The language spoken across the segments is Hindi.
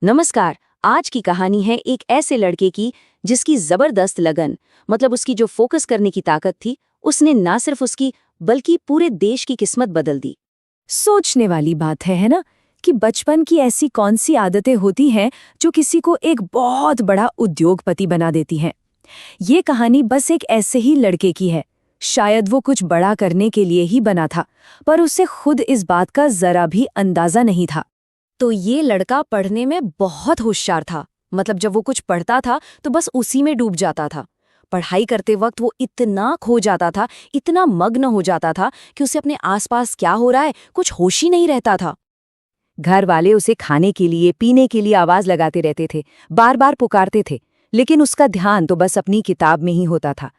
नमस्कार। आज की कहानी है एक ऐसे लड़के की जिसकी जबरदस्त लगन, मतलब उसकी जो फोकस करने की ताकत थी, उसने ना सिर्फ उसकी बल्कि पूरे देश की किस्मत बदल दी। सोचने वाली बात है ना, कि बचपन की ऐसी कौन सी आदतें होती हैं जो किसी को एक बहुत बड़ा उद्योगपति बना देती हैं। ये कहानी बस एक ऐसे ही लड़के की है। शायद वो कुछ बड़ा करने के लिए ही बना था, पर उसे खुद इस बात का जरा भी अंदाजा नहीं था। तो ये लड़का पढ़ने में बहुत होशियार था। मतलब जब वो कुछ पढ़ता था तो बस उसी में डूब जाता था। पढ़ाई करते वक्त वो इतना खो जाता था, इतना मग्न हो जाता था कि उसे अपने आसपास क्या हो रहा है कुछ होश ही नहीं रहता था। घर वाले उसे खाने के लिए, पीने के लिए आवाज लगाते रहते थे, बार बार पुकारते थे, लेकिन उसका ध्यान तो बस अपनी किताब में ही होता था।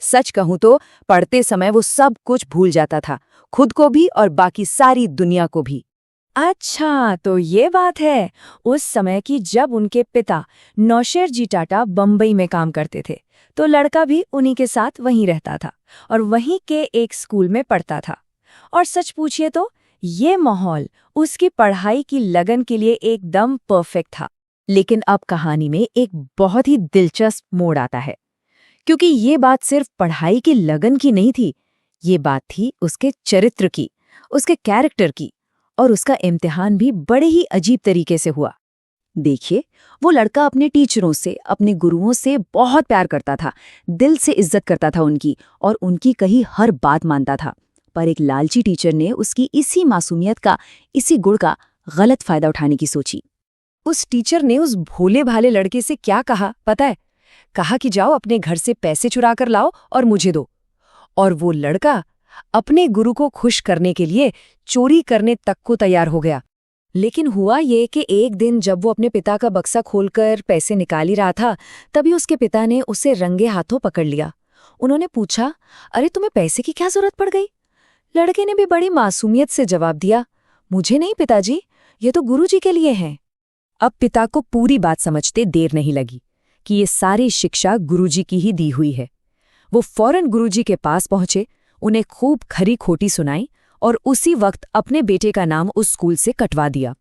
सच कहूं तो पढ़ते समय वो सब कुछ भूल जाता था, खुद को भी और बाकी सारी दुनिया को भी। अच्छा, तो ये बात है उस समय की जब उनके पिता नौशेर जी टाटा बम्बई में काम करते थे। तो लड़का भी उन्हीं के साथ वहीं रहता था और वहीं के एक स्कूल में पढ़ता था। और सच पूछिए तो ये माहौल उसकी पढ़ाई की लगन के लिए एकदम परफेक्ट था। लेकिन अब कहानी में एक बहुत ही दिलचस्प मोड़ आता है, क्योंकि ये बात सिर्फ पढ़ाई की लगन की नहीं थी। ये बात थी उसके चरित्र की, उसके कैरेक्टर की। और उसका इम्तिहान भी बड़े ही अजीब तरीके से हुआ। देखिए, वो लड़का अपने टीचरों से, अपने गुरुओं से बहुत प्यार करता था, दिल से इज्जत करता था उनकी, और उनकी कही हर बात मानता था। पर एक लालची टीचर ने उसकी इसी मासूमियत का, इसी गुण का गलत फायदा उठाने की सोची। उस टीचर ने उस भोले भाले लड़के से क्या कहा पता है? कहा कि जाओ अपने घर से पैसे चुरा कर लाओ और मुझे दो। और वो लड़का अपने गुरु को खुश करने के लिए चोरी करने तक को तैयार हो गया। लेकिन हुआ ये कि एक दिन जब वो अपने पिता का बक्सा खोलकर पैसे निकाल ही रहा था, तभी उसके पिता ने उसे रंगे हाथों पकड़ लिया। उन्होंने पूछा, अरे तुम्हें पैसे की क्या जरूरत पड़ गई? लड़के ने भी बड़ी मासूमियत से जवाब दिया, मुझे नहीं पिताजी, ये तो गुरुजी के लिए है। अब पिता को पूरी बात समझते देर नहीं लगी कि ये सारी शिक्षा गुरुजी की ही दी हुई है। वो फौरन गुरुजी के पास पहुंचे, उन्हें खूब खरी खोटी सुनाई और उसी वक्त अपने बेटे का नाम उस स्कूल से कटवा दिया।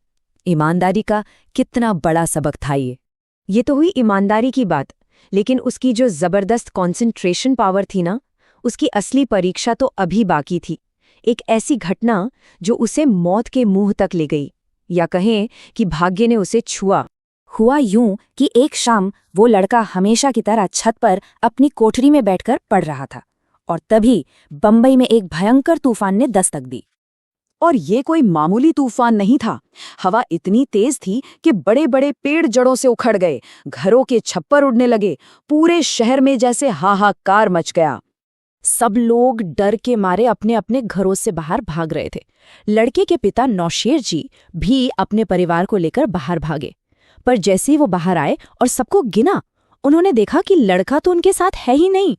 ईमानदारी का कितना बड़ा सबक था ये तो हुई ईमानदारी की बात, लेकिन उसकी जो जबरदस्त कंसंट्रेशन पावर थी ना, उसकी असली परीक्षा तो अभी बाकी थी। एक ऐसी घटना जो उसे मौत के मुंह तक ले गई, या कहें कि भाग्य ने उसे छुआ। हुआ यूं कि एक शाम वो लड़का हमेशा की तरह छत पर अपनी कोठरी में बैठकर पढ़ रहा था, और तभी बंबई में एक भयंकर तूफान ने दस्तक दी। और ये कोई मामूली तूफान नहीं था। हवा इतनी तेज थी कि बड़े बड़े पेड़ जड़ों से उखड़ गए, घरों के छप्पर उड़ने लगे, पूरे शहर में जैसे हाहाकार मच गया। सब लोग डर के मारे अपने अपने घरों से बाहर भाग रहे थे। लड़के के पिता नौशेर जी भी अपने परिवार को लेकर बाहर भागे। पर जैसे ही वो बाहर आए और सबको गिना, उन्होंने देखा कि लड़का तो उनके साथ है ही नहीं।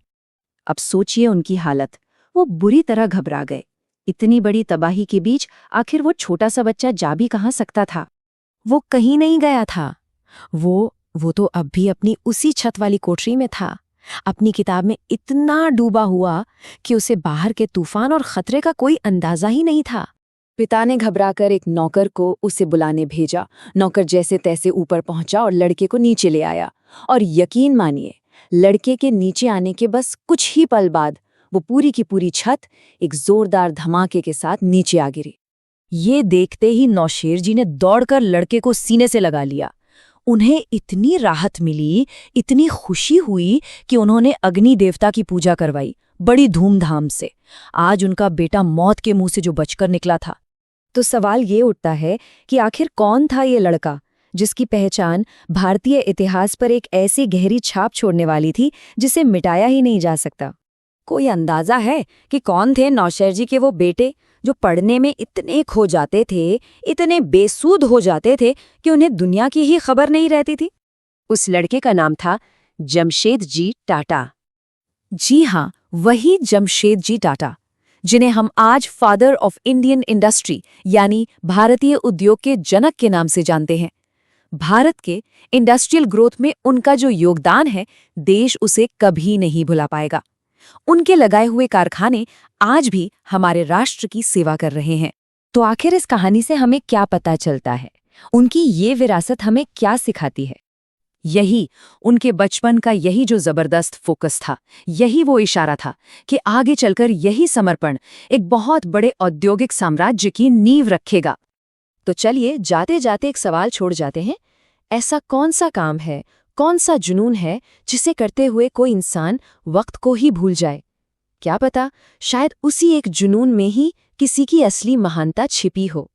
अब सोचिए उनकी हालत। वो बुरी तरह घबरा गए। इतनी बड़ी तबाही के बीच आखिर वो छोटा सा बच्चा जा भी कहाँ सकता था? वो कहीं नहीं गया था। वो तो अब भी अपनी उसी छत वाली कोठरी में था, अपनी किताब में इतना डूबा हुआ कि उसे बाहर के तूफान और खतरे का कोई अंदाजा ही नहीं था। पिता ने घबराकर एक नौकर को उसे बुलाने भेजा। नौकर जैसे तैसे ऊपर पहुंचा और लड़के को नीचे ले आया। और यकीन मानिए, लड़के के नीचे आने के बस कुछ ही पल बाद वो पूरी की पूरी छत एक जोरदार धमाके के साथ नीचे आ गिरी। ये देखते ही नौशेर जी ने दौड़कर लड़के को सीने से लगा लिया। उन्हें इतनी राहत मिली, इतनी खुशी हुई कि उन्होंने अग्नि देवता की पूजा करवाई, बड़ी धूमधाम से। आज उनका बेटा मौत के मुंह से जो बचकर निकला था। तो सवाल ये उठता है कि आखिर कौन था ये लड़का जिसकी पहचान भारतीय इतिहास पर एक ऐसी गहरी छाप छोड़ने वाली थी जिसे मिटाया ही नहीं जा सकता? कोई अंदाजा है कि कौन थे नौशेर जी के वो बेटे जो पढ़ने में इतने खो जाते थे, इतने बेसूध हो जाते थे कि उन्हें दुनिया की ही खबर नहीं रहती थी? उस लड़के का नाम था जमशेद जी टाटा। जी हाँ, वही जमशेद जी टाटा, जिन्हें हम आज फादर ऑफ इंडियन इंडस्ट्री यानी भारतीय उद्योग के जनक के नाम से जानते हैं। भारत के इंडस्ट्रियल ग्रोथ में उनका जो योगदान है, देश उसे कभी नहीं भुला पाएगा। उनके लगाए हुए कारखाने आज भी हमारे राष्ट्र की सेवा कर रहे हैं। तो आखिर इस कहानी से हमें क्या पता चलता है? उनकी ये विरासत हमें क्या सिखाती है? यही, उनके बचपन का यही जो जबरदस्त फोकस था, यही वो इशारा था कि आगे चलकर यही समर्पण एक बहुत बड़े औद्योगिक साम्राज्य की नींव रखेगा। तो चलिए जाते जाते एक सवाल छोड़ जाते हैं। ऐसा कौन सा काम है, कौन सा जुनून है जिसे करते हुए कोई इंसान वक्त को ही भूल जाए? क्या पता, शायद उसी एक जुनून में ही किसी की असली महानता छिपी हो।